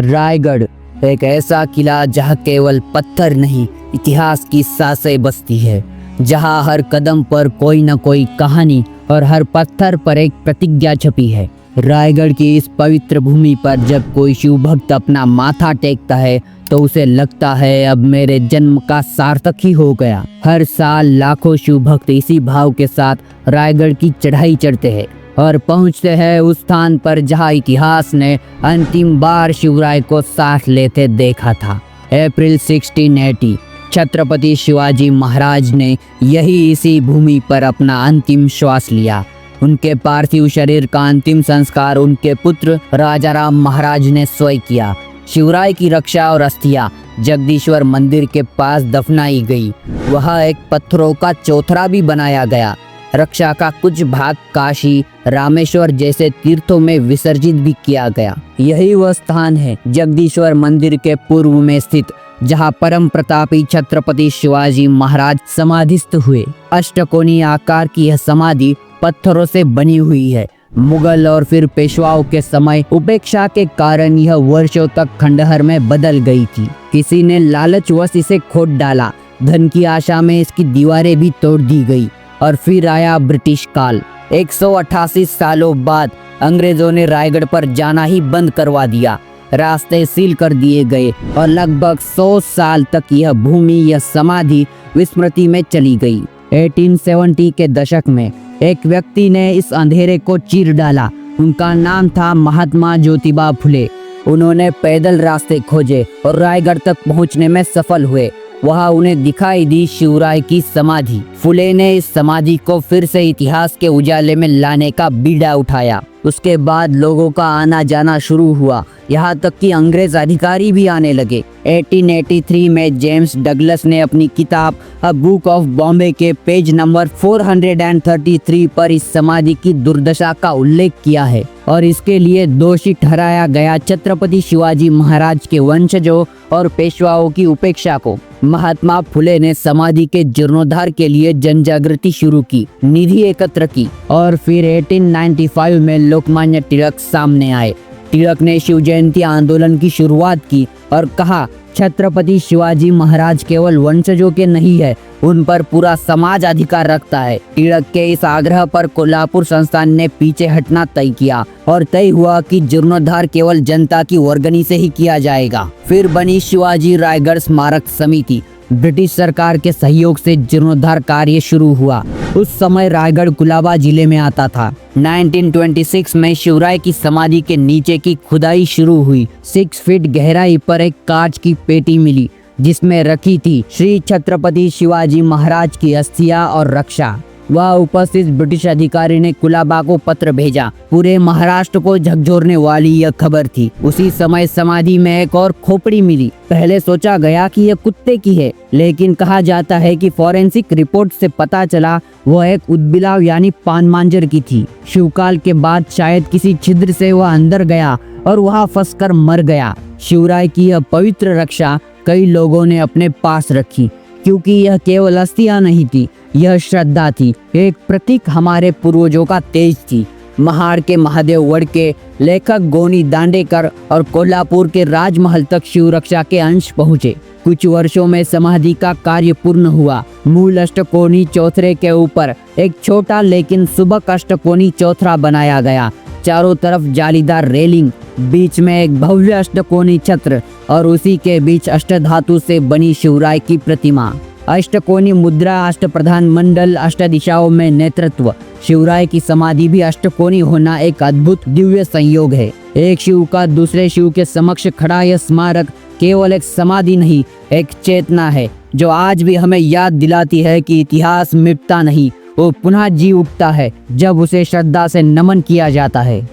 रायगढ़ एक ऐसा किला जहाँ केवल पत्थर नहीं, इतिहास की सांसें बसती है। जहाँ हर कदम पर कोई न कोई कहानी और हर पत्थर पर एक प्रतिज्ञा छपी है। रायगढ़ की इस पवित्र भूमि पर जब कोई शिव भक्त अपना माथा टेकता है तो उसे लगता है अब मेरे जन्म का सार्थक ही हो गया। हर साल लाखों शिव भक्त इसी भाव के साथ रायगढ़ की चढ़ाई चढ़ते हैं और पहुंचते हैं उस स्थान पर जहां इतिहास ने अंतिम बार शिवराय को सांस लेते देखा था। अप्रैल 1680 छत्रपति शिवाजी महाराज ने यही इसी भूमि पर अपना अंतिम श्वास लिया। उनके पार्थिव शरीर का अंतिम संस्कार उनके पुत्र राजाराम महाराज ने स्वयं किया। शिवराय की रक्षा और अस्थियां जगदीश्वर मंदिर के पास दफनाई गई। वहां एक पत्थरों का चौथरा भी बनाया गया। रक्षा का कुछ भाग काशी, रामेश्वर जैसे तीर्थों में विसर्जित भी किया गया। यही वह स्थान है जगदीश्वर मंदिर के पूर्व में स्थित, जहां परम प्रतापी छत्रपति शिवाजी महाराज समाधिस्थ हुए। अष्टकोणीय आकार की यह समाधि पत्थरों से बनी हुई है। मुगल और फिर पेशवाओं के समय उपेक्षा के कारण यह वर्षों तक खंडहर में बदल गई थी। किसी ने लालचवश इसे खोद डाला। धन की आशा में इसकी दीवारें भी तोड़ दी गई। और फिर आया ब्रिटिश काल। 188 सालों बाद अंग्रेजों ने रायगढ़ पर जाना ही बंद करवा दिया। रास्ते सील कर दिए गए और लगभग 100 साल तक यह भूमि, यह समाधि विस्मृति में चली गई। 1870 के दशक में एक व्यक्ति ने इस अंधेरे को चीर डाला। उनका नाम था महात्मा ज्योतिबा फुले। उन्होंने पैदल रास्ते खोजे और रायगढ़ तक पहुंचने में सफल हुए। वहां उन्हें दिखाई दी शिवराय की समाधि। फुले ने इस समाधि को फिर से इतिहास के उजाले में लाने का बीड़ा उठाया। उसके बाद लोगों का आना जाना शुरू हुआ, यहाँ तक कि अंग्रेज अधिकारी भी आने लगे। 1883 में जेम्स डगलस ने अपनी किताब अ बुक ऑफ बॉम्बे के पेज नंबर 433 पर इस समाधि की दुर्दशा का उल्लेख किया है और इसके लिए दोषी ठहराया गया छत्रपति शिवाजी महाराज के वंशजों और पेशवाओं की उपेक्षा को। महात्मा फुले ने समाधि के जीर्णोद्धार के लिए जनजागृति शुरू की, निधि एकत्र की और फिर 1895 में लोकमान्य तिलक सामने आए। तिलक ने शिव जयंती आंदोलन की शुरुआत की और कहा, छत्रपति शिवाजी महाराज केवल वंशजों के नहीं है, उन पर पूरा समाज अधिकार रखता है। तिलक के इस आग्रह पर कोल्हापुर संस्थान ने पीछे हटना तय किया और तय हुआ कि जीर्णोद्धार केवल जनता की वर्गणी से ही किया जाएगा। फिर बनी शिवाजी रायगढ़ स्मारक समिति। ब्रिटिश सरकार के सहयोग से जीर्णोद्धार कार्य शुरू हुआ। उस समय रायगढ़ कुलाबा जिले में आता था। 1926 में शिवराय की समाधि के नीचे की खुदाई शुरू हुई। 6 फीट गहराई पर एक कांच की पेटी मिली जिसमें रखी थी श्री छत्रपति शिवाजी महाराज की अस्थियां और रक्षा। वह उपस्थित ब्रिटिश अधिकारी ने कुलाबा को पत्र भेजा। पूरे महाराष्ट्र को झकझोरने वाली यह खबर थी। उसी समय समाधि में एक और खोपड़ी मिली। पहले सोचा गया कि यह कुत्ते की है, लेकिन कहा जाता है कि फॉरेंसिक रिपोर्ट से पता चला वह एक उदबिलाव यानी पान मांजर की थी। शिवकाल के बाद शायद किसी छिद्र से वह अंदर गया और वहां फंसकर मर गया। शिवराय की यह पवित्र रक्षा कई लोगों ने अपने पास रखी, क्योंकि यह केवल अस्थियां नहीं थी, यह श्रद्धा थी, एक प्रतीक हमारे पूर्वजों का तेज थी। महाड़ के महादेव वड़के, लेखक गोनी दांडेकर और कोल्हापुर के राजमहल तक शिव रक्षा के अंश पहुँचे। कुछ वर्षों में समाधि का कार्य पूर्ण हुआ। मूल अष्टकोणी चौथरे के ऊपर एक छोटा लेकिन सुबक अष्टकोणी चौथरा बनाया गया। चारों तरफ जालीदार रेलिंग, बीच में एक भव्य अष्टकोणी छत्र और उसी के बीच अष्टधातु से बनी शिवराय की प्रतिमा। अष्टकोणी मुद्रा, अष्टप्रधान मंडल, अष्टदिशाओं में नेतृत्व। शिवराय की समाधि भी अष्टकोणी होना एक अद्भुत दिव्य संयोग है। एक शिव का दूसरे शिव के समक्ष खड़ा यह स्मारक केवल एक समाधि नहीं, एक चेतना है जो आज भी हमें याद दिलाती है कि इतिहास मिटता नहीं, वो पुनः जी उठता है जब उसे श्रद्धा से नमन किया जाता है।